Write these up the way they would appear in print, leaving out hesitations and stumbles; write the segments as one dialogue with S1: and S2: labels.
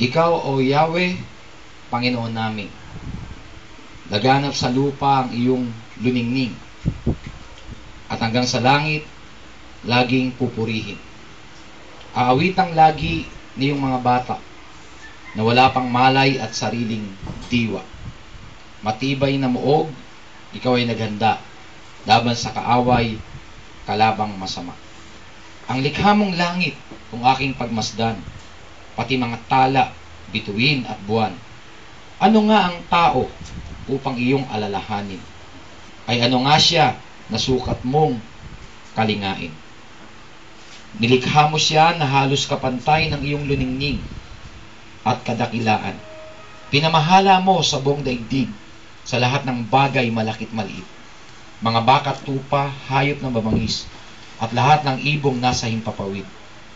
S1: Ikaw, O Yahweh, Panginoon namin. Laganap sa lupa ang iyong luningning, at hanggang sa langit, laging pupurihin. Aawitang lagi niyong mga bata na wala pang malay at sariling diwa. Matibay na muog, ikaw ay naghanda laban sa kaaway, kalabang masama. Ang likha mong langit kung aking pagmasdan, pati mga tala, bituin at buwan. Ano nga ang tao upang iyong alalahanin? Ay ano nga siya na sukat mong kalingain? Nilikha mo siya na halos kapantay ng iyong luningning at kadakilaan. Pinamahala mo sa buong daigdig sa lahat ng bagay malakit maliit. Mga baka at tupa, hayop na mabangis, at lahat ng ibong nasa himpapawid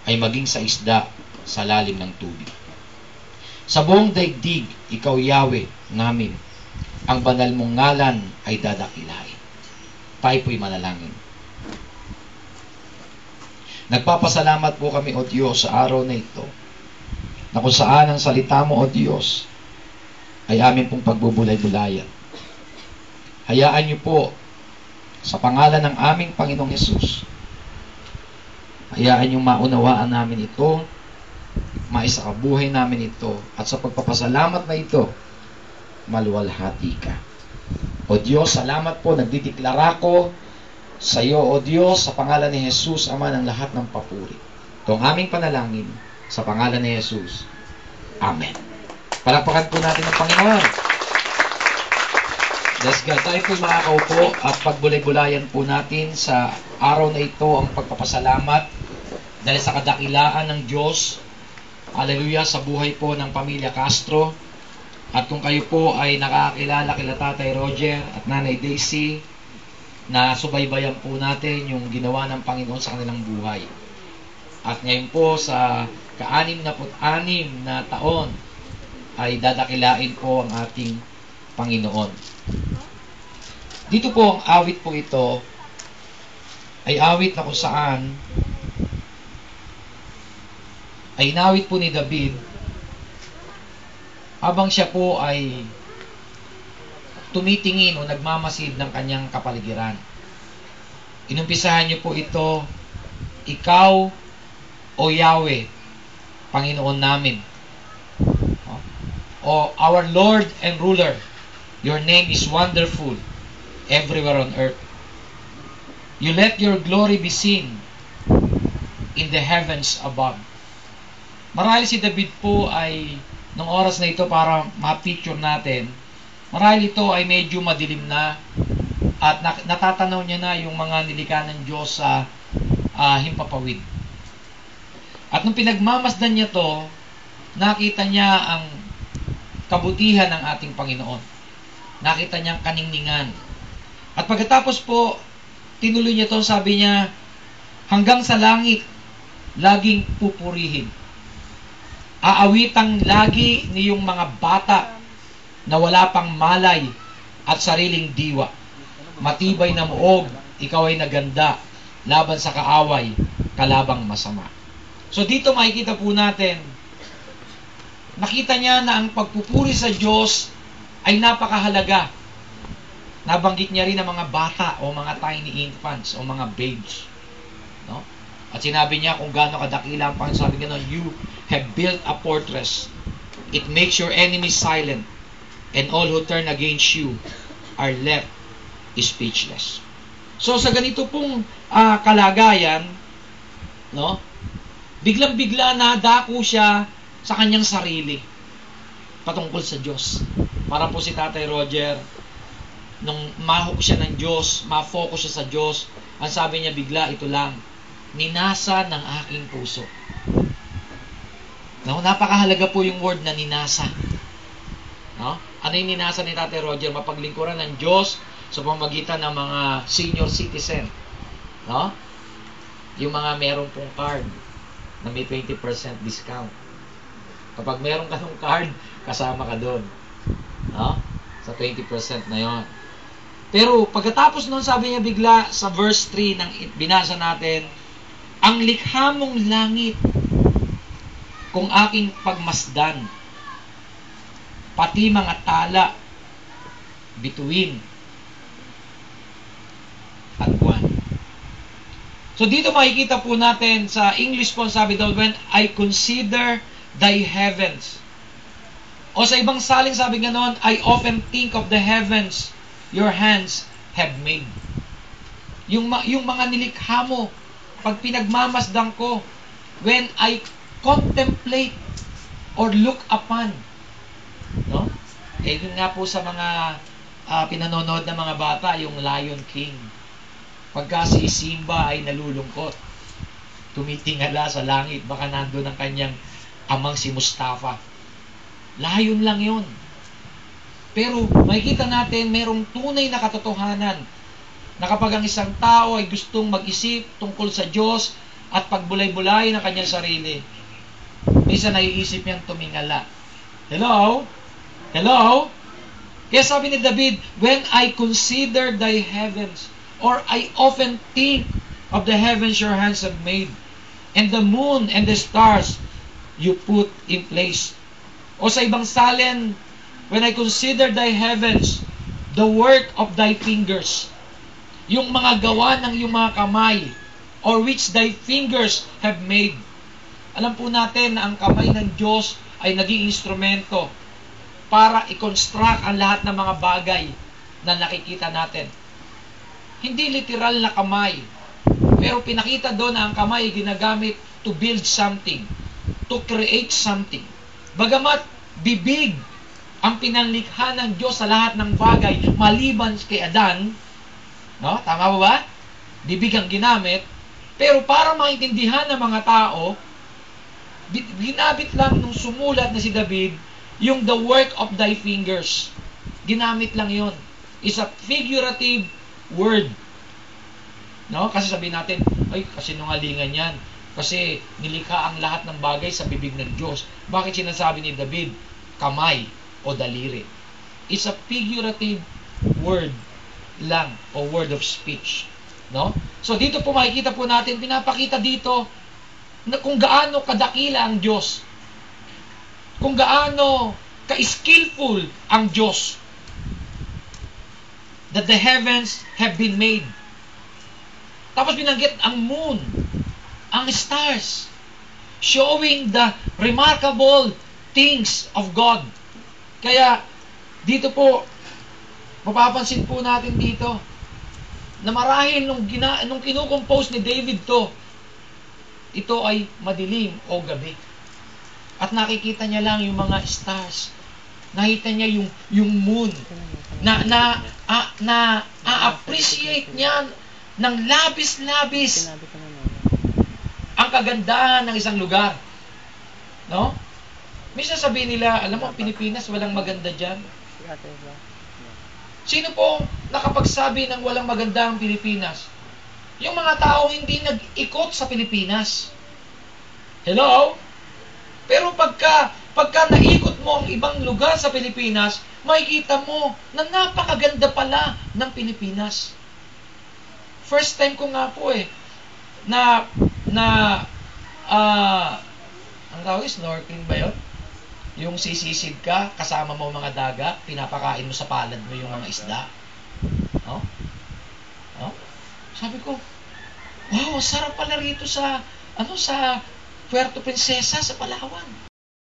S1: ay maging sa isda sa lalim ng tubig. Sa buong daigdig, ikaw Yahweh namin, ang banal mong ngalan ay dadakilain. Tayo po'y manalangin. Nagpapasalamat po kami, O Diyos, sa araw na ito, na kung saan ang salita mo, O Diyos, ay amin pong pagbubulay-bulayan. Hayaan niyo po, sa pangalan ng aming Panginoong Hesus, hayaan niyo maunawaan namin ito, maisakabuhay namin ito, at sa pagpapasalamat na ito, maluwalhati ka. O Diyos, salamat po, nagdideklara ko sa iyo, O Diyos, sa pangalan ni Jesus, Ama ng lahat ng papuri. Ito ang aming panalangin, sa pangalan ni Jesus. Amen. Palakpakan po natin ang Panginoon. Bless God. Tayo po makakaupo at pagbulay-bulayan po natin sa araw na ito ang pagpapasalamat dahil sa kadakilaan ng Diyos. Hallelujah, sa buhay po ng pamilya Castro. At kung kayo po ay nakakilala kila Tatay Roger at Nanay Daisy, na subaybayan po natin yung ginawa ng Panginoon sa kanilang buhay. At ngayon po sa ka-66 na taon ay dadakilain po ang ating Panginoon. Dito po ang awit po ito ay awit na kung saan ay inawit po ni David habang siya po ay tumitingin o nagmamasid ng kanyang kapaligiran. Inumpisahan niyo po ito, ikaw, O Yahweh, Panginoon namin. O our Lord and Ruler, your name is wonderful everywhere on earth. You let your glory be seen in the heavens above. Marahil si David po ay, nung oras na ito para ma-picture natin, marahil ito ay medyo madilim na at natatanaw niya na yung mga nilikha ng Diyos sa himpapawid. At nung pinagmamasdan niya to, nakita niya ang kabutihan ng ating Panginoon. Nakita niya ang kaningningan. At pagkatapos po, tinuloy niya to, sabi niya, hanggang sa langit, laging pupurihin. Aawitang lagi niyong mga bata na wala pang malay at sariling diwa. Matibay na muog, ikaw ay naganda laban sa kaaway, kalabang masama. So dito makikita po natin, nakita niya na ang pagpupuri sa Diyos ay napakahalaga. Nabanggit niya rin ang mga bata o mga tiny infants o mga babes. No? At sinabi niya kung gaano kadakila ang Panginoon. Sabi niya, you have built a fortress. It makes your enemies silent. And all who turn against you are left speechless. So sa ganito pong kalagayan, no? Biglang-bigla nadako siya sa kanyang sarili patungkol sa Diyos. Para po si Tatay Roger, nung ma-hook siya ng Diyos, ma-focus siya sa Diyos, ang sabi niya bigla, ito lang, ninasa ng aking puso. No? Napakahalaga po yung word na ninasa. No? Ano yung ninasa ni Tatay Roger? Mapaglingkuran ng Diyos sa pamamagitan ng mga senior citizen. No? Yung mga meron pong card na may 20% discount. Kapag meron ka ng card, kasama ka doon. No? Sa 20% na yon. Pero pagkatapos nun, sabi niya bigla sa verse 3 ng binasa natin, ang likha mong langit
S2: kung aking pagmasdan, pati mga tala, bituin, at buwan. So dito makikita po natin sa English po, sabi daw, when I consider thy heavens. O sa ibang salin sabi ganon, I often think of the heavens your hands have made. Yung mga nilikha mo, pag pinagmamasdan ko, when I contemplate or look upon, no? Eh yun nga po sa mga pinanonood ng mga bata, yung Lion King. Pagka si Simba ay nalulungkot, tumitingala sa langit, baka nandun ang kanyang amang si Mustafa. Layon lang yun. Pero makikita natin, merong tunay na katotohanan na kapag ang isang tao ay gustong mag-isip tungkol sa Diyos at pagbulay-bulay ng kanyang sarili, minsan naiisip niyang tumingala. Hello? Hello? Kaya sabi ni David, when I consider thy heavens, or I often think of the heavens your hands have made, and the moon and the stars you put in place. O sa ibang salin, when I consider thy heavens, the work of thy fingers, yung mga gawa ng iyong mga kamay, or which thy fingers have made. Alam po natin na ang kamay ng Diyos ay naging instrumento para i-construct ang lahat ng mga bagay na nakikita natin. Hindi literal na kamay, pero pinakita doon na ang kamay ay ginagamit to build something, to create something. Bagamat bibig ang pinanlikha ng Diyos sa lahat ng bagay maliban kay Adan, no? Tama ba ba? Bibig ang ginamit, pero para maintindihan ng mga tao, ginamit lang nung sumulat na si David yung the work of thy fingers. Ginamit lang yon. It's a figurative word. No? Kasi sabihin natin, ay, kasinungalingan yan. Kasi nilikha ang lahat ng bagay sa bibig ng Diyos. Bakit sinasabi ni David, kamay o daliri? It's a figurative word lang o word of speech. No? So dito po makikita po natin, pinapakita dito na kung gaano kadakila ang Diyos. Kung gaano ka-skillful ang Diyos. That the heavens have been made. Tapos binanggit ang moon, ang stars, showing the remarkable things of God. Kaya, dito po, mapapansin po natin dito, na marahil nung kinukompose ni David to, ito ay madilim o gabi. At nakikita niya lang yung mga stars. Nakita niya yung moon. Na-appreciate niya ng labis-labis ang kagandahan ng isang lugar. No? Minsan sabihin nila, alam mo, Pilipinas, walang maganda dyan. Sino po nakapagsabi ng walang maganda ang Pilipinas? Yung mga tao hindi nag-ikot sa Pilipinas. Hello? Pero pagka naikot mo ang ibang lugar sa Pilipinas, makikita mo na napakaganda pala ng Pilipinas. First time ko nga po ang tawag, snorkeling ba yun? Yung sisisid ka, kasama mo mga dagat, pinapakain mo sa palad mo yung mga isda. No? No? Sabi ko, wow, sarap pala rito sa Puerto Princesa sa Palawan.